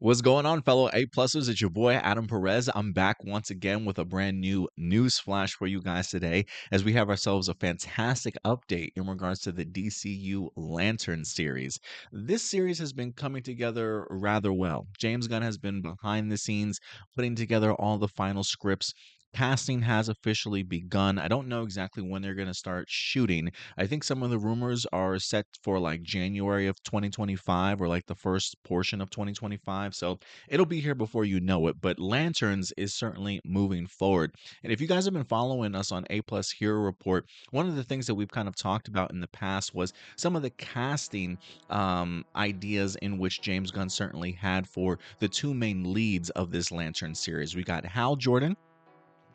What's going on, fellow A-plussers? It's your boy, Adam Perez. I'm back once again with a brand new news flash for you guys today as we have ourselves a fantastic update in regards to the DCU Lantern series. This series has been coming together rather well. James Gunn has been behind the scenes putting together all the final scripts. Casting has officially begun. I don't know exactly when they're going to start shooting. I think some of the rumors are set for like January of 2025 or like the first portion of 2025. So it'll be here before you know it. But Lanterns is certainly moving forward. And if you guys have been following us on A Plus Hero Report, one of the things that we've kind of talked about in the past was some of the casting ideas in which James Gunn certainly had for the two main leads of this Lantern series. We got Hal Jordan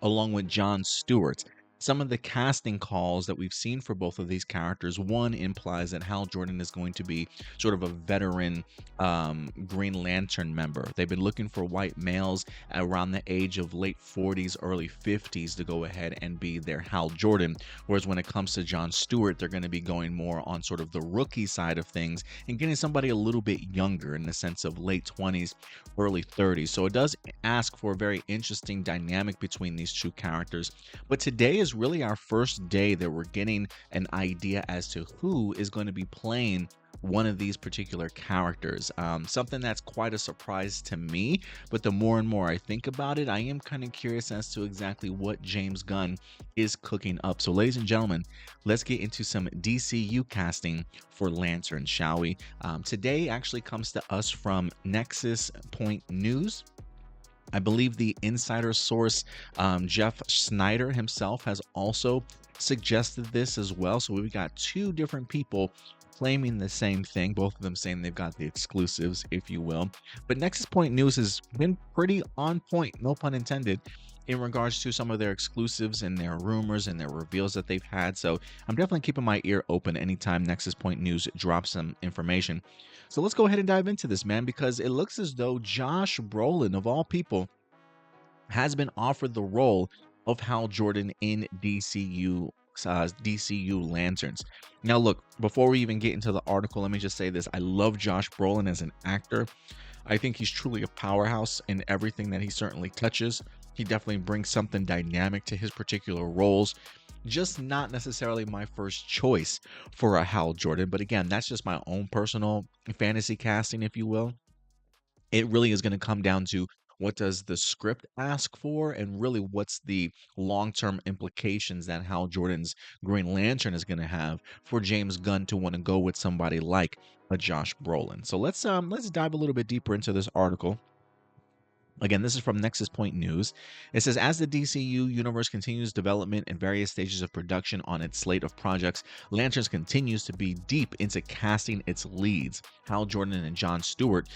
along with John Stewart. Some of the casting calls that we've seen for both of these characters, one implies that Hal Jordan is going to be sort of a veteran Green Lantern member. They've been looking for white males around the age of late 40s, early 50s to go ahead and be their Hal Jordan. Whereas when it comes to John Stewart, they're going to be going more on sort of the rookie side of things and getting somebody a little bit younger in the sense of late 20s, early 30s. So it does ask for a very interesting dynamic between these two characters. But today is really our first day that we're getting an idea as to who is going to be playing one of these particular characters. Something that's quite a surprise to me, but the more and more I think about it, I am kind of curious as to exactly what James Gunn is cooking up. So ladies and gentlemen, let's get into some DCU casting for Lantern, shall we? Today actually comes to us from Nexus Point News. I believe the insider source, Jeff Snyder himself, has also suggested this as well. So we've got two different people claiming the same thing, both of them saying they've got the exclusives, if you will. But Nexus Point News has been pretty on point, no pun intended, in regards to some of their exclusives and their rumors and their reveals that they've had. So I'm definitely keeping my ear open anytime Nexus Point News drops some information. So let's go ahead and dive into this, man, because it looks as though Josh Brolin, of all people, has been offered the role of Hal Jordan in DCU Lanterns. Now, look, before we even get into the article, let me just say this. I love Josh Brolin as an actor. I think he's truly a powerhouse in everything that he certainly touches. He definitely brings something dynamic to his particular roles. Just not necessarily my first choice for a Hal Jordan. But again, that's just my own personal fantasy casting, if you will. It really is going to come down to what does the script ask for and really what's the long-term implications that Hal Jordan's Green Lantern is going to have for James Gunn to want to go with somebody like a Josh Brolin. So let's dive a little bit deeper into this article. Again, this is from Nexus Point News. It says, as the DCU universe continues development in various stages of production on its slate of projects, Lanterns continues to be deep into casting its leads. Hal Jordan and John Stewart.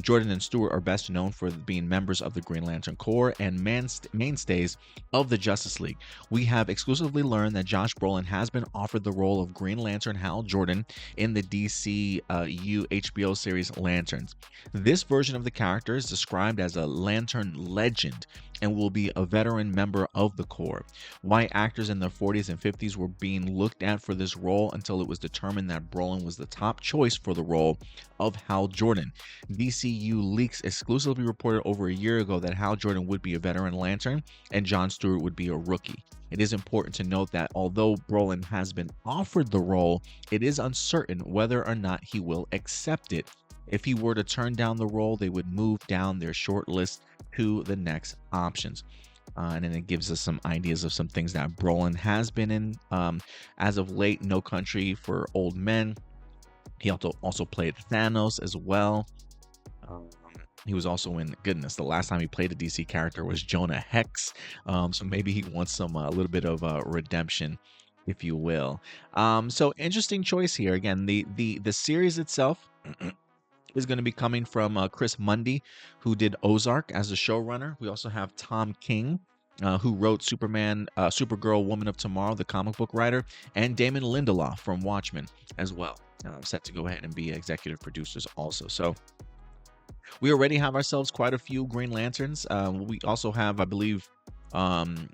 Jordan and Stewart are best known for being members of the Green Lantern Corps and mainstays of the Justice League. We have exclusively learned that Josh Brolin has been offered the role of Green Lantern Hal Jordan in the DCU HBO series Lanterns. This version of the character is described as a Lantern legend and will be a veteran member of the Corps. White actors in their 40s and 50s were being looked at for this role until it was determined that Brolin was the top choice for the role of Hal Jordan. DCU leaks exclusively reported over a year ago that Hal Jordan would be a veteran Lantern and John Stewart would be a rookie. It is important to note that although Brolin has been offered the role, it is uncertain whether or not he will accept it. If he were to turn down the role, they would move down their short list to the next options. And then it gives us some ideas of some things that Brolin has been in. As of late, No Country for Old Men. He also played Thanos as well. He was also in, goodness, the last time he played a DC character was Jonah Hex. So maybe he wants some a little bit of redemption, if you will. So interesting choice here. Again, the series itself is going to be coming from Chris Mundy, who did Ozark as the showrunner. We also have Tom King, who wrote Supergirl, Woman of Tomorrow, the comic book writer, and Damon Lindelof from Watchmen as well, set to go ahead and be executive producers also. So we already have ourselves quite a few Green Lanterns. We also have, I believe, Nathan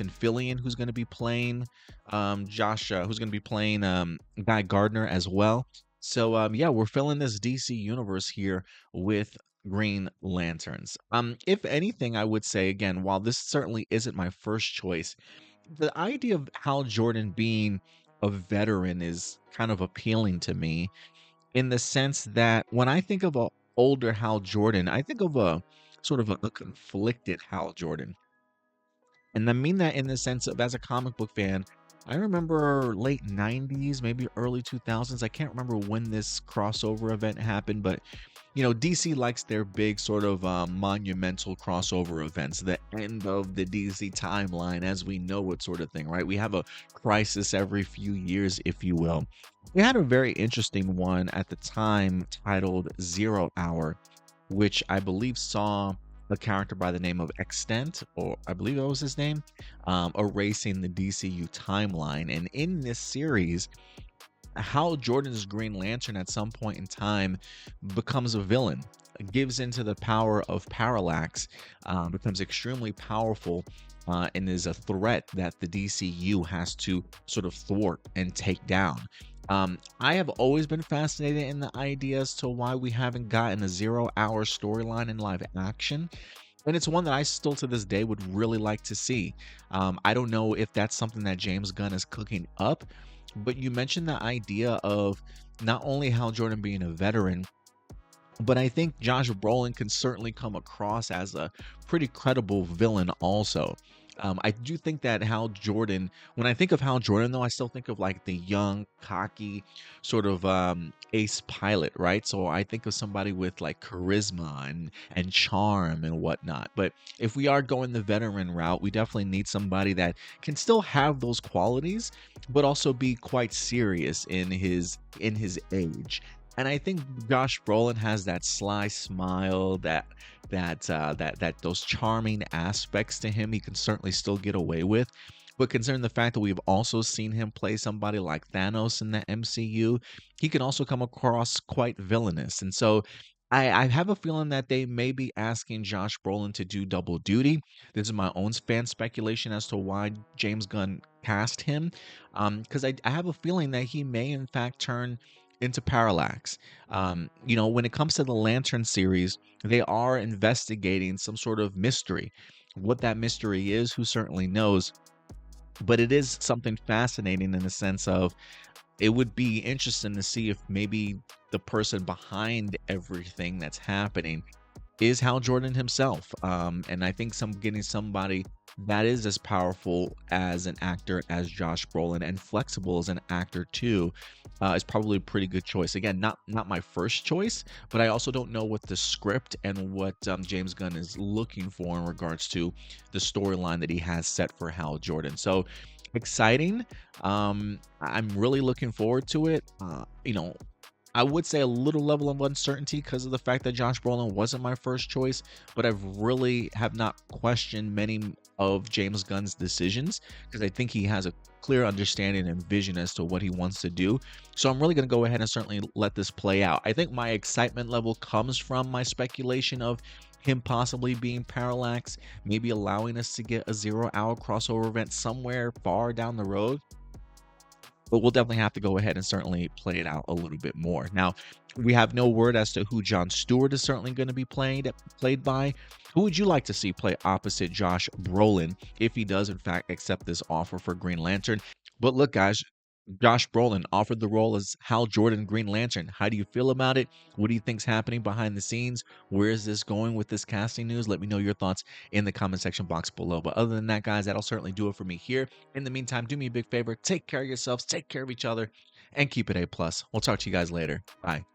Fillion, who's going to be playing Josh, who's going to be playing Guy Gardner as well. So yeah, we're filling this DC universe here with Green Lanterns. If anything, I would say again, while this certainly isn't my first choice, the idea of Hal Jordan being a veteran is kind of appealing to me in the sense that when I think of a older Hal Jordan, I think of a sort of a conflicted Hal Jordan. And I mean that in the sense of as a comic book fan, I remember late 90s, maybe early 2000s. I can't remember when this crossover event happened, but DC likes their big sort of monumental crossover events, the end of the DC timeline as we know it, sort of thing, right? We have a crisis every few years, if you will. We had a very interesting one at the time titled Zero Hour, which I believe saw a character by the name of Extent, or I believe that was his name, erasing the DCU timeline. And in this series, how Jordan's Green Lantern at some point in time becomes a villain, gives into the power of Parallax, becomes extremely powerful, and is a threat that the DCU has to sort of thwart and take down. I have always been fascinated in the idea as to why we haven't gotten a Zero Hour storyline in live action. And it's one that I still to this day would really like to see. I don't know if that's something that James Gunn is cooking up, but you mentioned the idea of not only Hal Jordan being a veteran, but I think Josh Brolin can certainly come across as a pretty credible villain also. I do think that Hal Jordan, when I think of Hal Jordan, though, I still think of like the young, cocky, sort of ace pilot, right? So I think of somebody with like charisma and charm and whatnot. But if we are going the veteran route, we definitely need somebody that can still have those qualities, but also be quite serious in his age. And I think Josh Brolin has that sly smile, that those charming aspects to him. He can certainly still get away with. But considering the fact that we've also seen him play somebody like Thanos in the MCU, he can also come across quite villainous. And so I have a feeling that they may be asking Josh Brolin to do double duty. This is my own fan speculation as to why James Gunn cast him. Because I have a feeling that he may, in fact, turn into Parallax. When it comes to the Lantern series, they are investigating some sort of mystery. What that mystery is, who certainly knows? But it is something fascinating in the sense of it would be interesting to see if maybe the person behind everything that's happening is Hal Jordan himself. And I think getting somebody that is as powerful as an actor as Josh Brolin and flexible as an actor too is probably a pretty good choice. Again, not my first choice, but I also don't know what the script and what James Gunn is looking for in regards to the storyline that he has set for Hal Jordan. So exciting. I'm really looking forward to it. I would say a little level of uncertainty because of the fact that Josh Brolin wasn't my first choice, but I've really have not questioned many of James Gunn's decisions because I think he has a clear understanding and vision as to what he wants to do. So I'm really going to go ahead and certainly let this play out. I think my excitement level comes from my speculation of him possibly being Parallax, maybe allowing us to get a Zero Hour crossover event somewhere far down the road, but we'll definitely have to go ahead and certainly play it out a little bit more. Now, we have no word as to who John Stewart is certainly going to be played by. Who would you like to see play opposite Josh Brolin if he does in fact accept this offer for Green Lantern? But look, guys, Josh Brolin offered the role as Hal Jordan Green Lantern. How do you feel about it? What do you think's happening behind the scenes? Where is this going with this casting news? Let me know your thoughts in the comment section box below. But other than that, guys, that'll certainly do it for me here. In the meantime, do me a big favor. Take care of yourselves, take care of each other, and keep it A+. We'll talk to you guys later. Bye.